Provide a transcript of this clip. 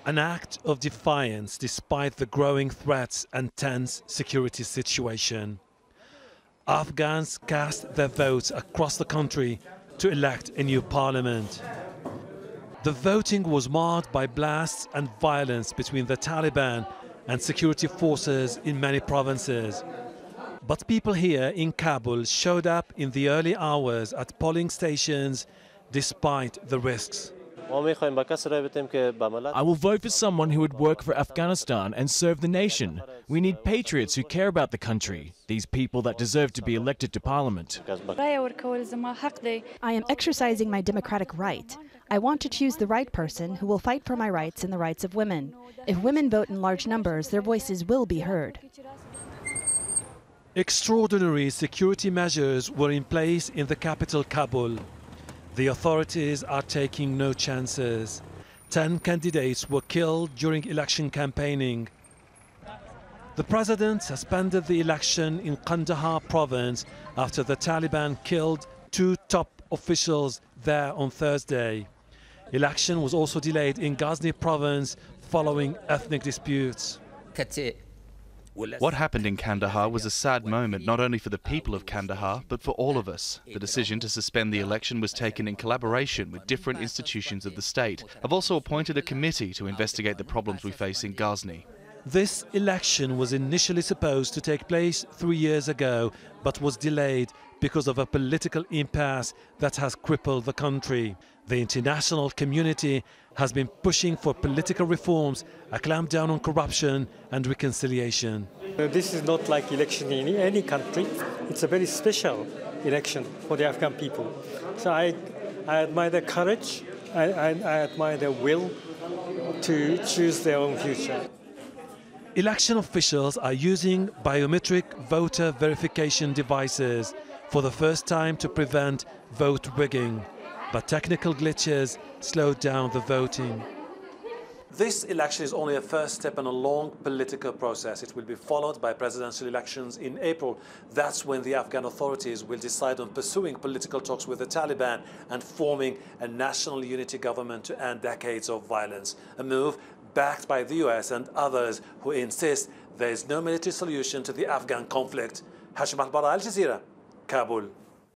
An act of defiance despite the growing threats and tense security situation. Afghans cast their votes across the country to elect a new parliament. The voting was marked by blasts and violence between the Taliban and security forces in many provinces. But people here in Kabul showed up in the early hours at polling stations despite the risks. I will vote for someone who would work for Afghanistan and serve the nation. We need patriots who care about the country, these people that deserve to be elected to parliament. I am exercising my democratic right. I want to choose the right person who will fight for my rights and the rights of women. If women vote in large numbers, their voices will be heard. Extraordinary security measures were in place in the capital, Kabul. The authorities are taking no chances. 10 candidates were killed during election campaigning. The president suspended the election in Kandahar province after the Taliban killed 2 top officials there on Thursday. Election was also delayed in GHANI province following ethnic disputes. What happened in Kandahar was a sad moment not only for the people of Kandahar, but for all of us. The decision to suspend the election was taken in collaboration with different institutions of the state. I've also appointed a committee to investigate the problems we face in GHANI. This election was initially supposed to take place 3 years ago, but was delayed because of a political impasse that has crippled the country. The international community has been pushing for political reforms, a clampdown on corruption and reconciliation. This is not like election in any country. It's a very special election for the Afghan people. So I admire their courage, I admire their will to choose their own future. Election officials are using biometric voter verification devices for the first time to prevent vote rigging, but technical glitches slowed down the voting. This election is only a first step in a long political process. It will be followed by presidential elections in April. That's when the Afghan authorities will decide on pursuing political talks with the Taliban and forming a national unity government to end decades of violence. A move backed by the US and others who insist there is no military solution to the Afghan conflict. Hashem Ahelbarra, Al Jazeera, Kabul.